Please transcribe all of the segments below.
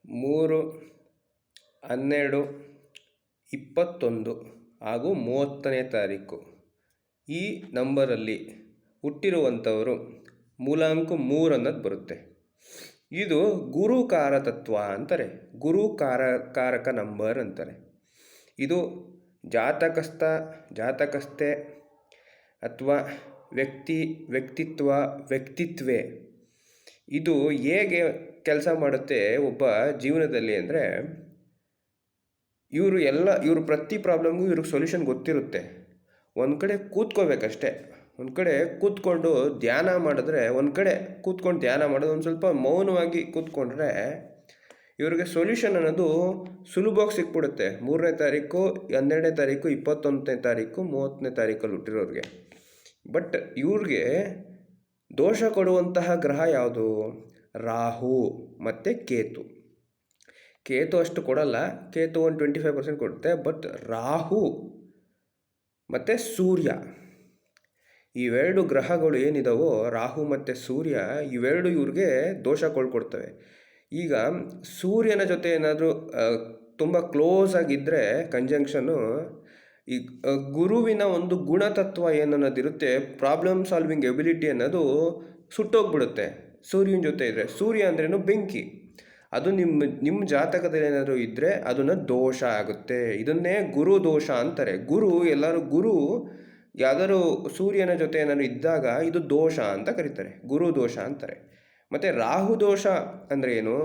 3/12/21 ಹಾಗೂ 30ನೇ ತಾರೀಕು ಈ ನಂಬರಲ್ಲಿ ಹುಟ್ಟಿರುವಂಥವರು ಮೂಲಾಂಕ 3 ಅನ್ನೋದು ಬರುತ್ತೆ. ಇದು ಗುರುಕಾರತತ್ವ ಅಂತಾರೆ, ಕಾರಕ ನಂಬರ್ ಅಂತಾರೆ. ಇದು ಜಾತಕಸ್ಥೆ ಅಥವಾ ವ್ಯಕ್ತಿತ್ವೇ ಇದು ಹೇಗೆ ಕೆಲಸ ಮಾಡುತ್ತೆ ಒಬ್ಬ ಜೀವನದಲ್ಲಿ ಅಂದರೆ, ಇವರು ಪ್ರತಿ ಪ್ರಾಬ್ಲಮ್ಗೂ ಇವ್ರಿಗೆ ಸೊಲ್ಯೂಷನ್ ಗೊತ್ತಿರುತ್ತೆ. ಒಂದು ಕಡೆ ಕೂತ್ಕೋಬೇಕಷ್ಟೆ, ಒಂದು ಕಡೆ ಕೂತ್ಕೊಂಡು ಧ್ಯಾನ ಮಾಡಿದ್ರೆ, ಒಂದು ಸ್ವಲ್ಪ ಮೌನವಾಗಿ ಕೂತ್ಕೊಂಡ್ರೆ ಇವ್ರಿಗೆ ಸೊಲ್ಯೂಷನ್ ಅನ್ನೋದು ಸುಲಭವಾಗಿ ಸಿಕ್ಬಿಡುತ್ತೆ. 3ನೇ ತಾರೀಕು, 12ನೇ ತಾರೀಕು, 21ನೇ ತಾರೀಕು, 30ನೇ ತಾರೀಕಲ್ಲಿ ಹುಟ್ಟಿರೋರಿಗೆ. ಬಟ್ ಇವ್ರಿಗೆ ದೋಷ ಕೊಡುವಂತಹ ಗ್ರಹ ಯಾವುದು? ರಾಹು ಮತ್ತು ಕೇತು ಅಷ್ಟು ಕೊಡಲ್ಲ. ಕೇತು ಒಂದು 25% ಕೊಡುತ್ತೆ. ಬಟ್ ರಾಹು ಮತ್ತು ಸೂರ್ಯ, ಇವೆರಡು ಗ್ರಹಗಳು ಏನಿದಾವೋ, ರಾಹು ಮತ್ತು ಸೂರ್ಯ, ಇವೆರಡು ಇವ್ರಿಗೆ ದೋಷ ಕೊಡ್ತವೆ. ಈಗ ಸೂರ್ಯನ ಜೊತೆ ಏನಾದರೂ ತುಂಬ ಕ್ಲೋಸ್ ಆಗಿದ್ದರೆ ಕಂಜಂಕ್ಷನ್ನು, ಈ ಗುರುವಿನ ಒಂದು ಗುಣತತ್ವ ಏನನ್ನೋದಿರುತ್ತೆ, ಪ್ರಾಬ್ಲಮ್ ಸಾಲ್ವಿಂಗ್ ಎಬಿಲಿಟಿ ಅನ್ನೋದು ಸುಟ್ಟೋಗ್ಬಿಡುತ್ತೆ ಸೂರ್ಯನ ಜೊತೆ ಇದ್ದರೆ. ಸೂರ್ಯ ಅಂದ್ರೇನು? ಬೆಂಕಿ. ಅದು ನಿಮ್ಮ ಜಾತಕದಲ್ಲಿ ಏನಾದರೂ ಇದ್ದರೆ ಅದನ್ನು ದೋಷ ಆಗುತ್ತೆ. ಇದನ್ನೇ ಗುರು ದೋಷ ಅಂತಾರೆ. ಗುರು ಯಾವ್ದಾದ್ರು ಸೂರ್ಯನ ಜೊತೆ ಏನಾದ್ರು ಇದ್ದಾಗ ಇದು ದೋಷ ಅಂತ ಕರೀತಾರೆ, ಗುರು ದೋಷ ಅಂತಾರೆ. ಮತ್ತು ರಾಹು ದೋಷ ಅಂದರೆ ಏನು?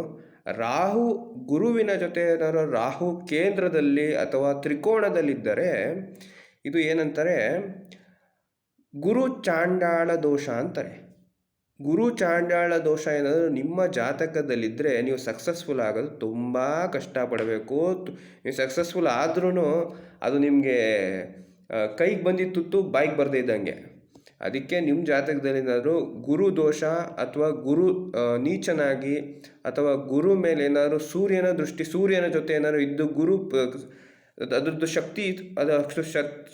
ರಾಹು ಗುರುವಿನ ಜೊತೆ ಏನಾದ್ರು ರಾಹು ಕೇಂದ್ರದಲ್ಲಿ ಅಥವಾ ತ್ರಿಕೋಣದಲ್ಲಿದ್ದರೆ ಇದು ಏನಂತಾರೆ? ಗುರು ಚಾಂಡಾಳ ದೋಷ ಅಂತಾರೆ. ಗುರು ಚಾಂಡಾಳ ದೋಷ ಏನಾದರೂ ನಿಮ್ಮ ಜಾತಕದಲ್ಲಿದ್ದರೆ ನೀವು ಸಕ್ಸಸ್ಫುಲ್ ಆಗೋದು ತುಂಬ ಕಷ್ಟಪಡಬೇಕು. ನೀವು ಸಕ್ಸಸ್ಫುಲ್ ಆದ್ರೂ ಅದು ನಿಮಗೆ ಕೈಗೆ ಬಂದಿತ್ತು ಬಾಯಿಗೆ ಬರದೇ ಇದ್ದಂಗೆ. ಅದಕ್ಕೆ ನಿಮ್ಮ ಜಾತಕದಲ್ಲಿ ಏನಾದರೂ ಗುರು ದೋಷ ಅಥವಾ ಗುರು ನೀಚನಾಗಿ ಅಥವಾ ಗುರು ಮೇಲೆ ಏನಾದರೂ ಸೂರ್ಯನ ಜೊತೆ ಏನಾದರೂ ಇದ್ದು ಅದರದ್ದು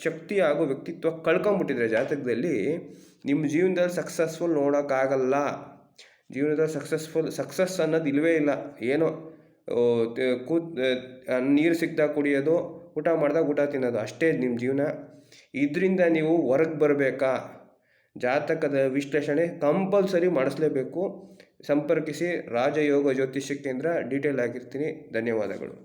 ಶಕ್ತಿ ಹಾಗೂ ವ್ಯಕ್ತಿತ್ವ ಕಳ್ಕೊಂಬಿಟ್ಟಿದ್ರೆ ಜಾತಕದಲ್ಲಿ, ನಿಮ್ಮ ಜೀವನದಲ್ಲಿ ಸಕ್ಸಸ್ಫುಲ್ ನೋಡೋಕ್ಕಾಗಲ್ಲ. ಜೀವನದಲ್ಲಿ ಸಕ್ಸಸ್ ಅನ್ನೋದು ಇಲ್ಲವೇ ಇಲ್ಲ. ಏನೋ ನೀರು ಸಿಕ್ಕಿದಾಗ ಕುಡಿಯೋದು, ಊಟ ಮಾಡಿದಾಗ ಊಟ ತಿನ್ನೋದು, ಅಷ್ಟೇ ನಿಮ್ಮ ಜೀವನ. ಇದರಿಂದ ನೀವು ಹೊರಗೆ ಬರಬೇಕಾ? ಜಾತಕದ ವಿಶ್ಲೇಷಣೆ ಕಂಪಲ್ಸರಿ ಮಾಡಿಸ್ಲೇಬೇಕು. ಸಂಪರ್ಕಿಸಿ ರಾಜಯೋಗ ಜ್ಯೋತಿಷ್ಯ ಕೇಂದ್ರ. ಡೀಟೇಲ್ ಆಗಿರ್ತೀನಿ. ಧನ್ಯವಾದಗಳು.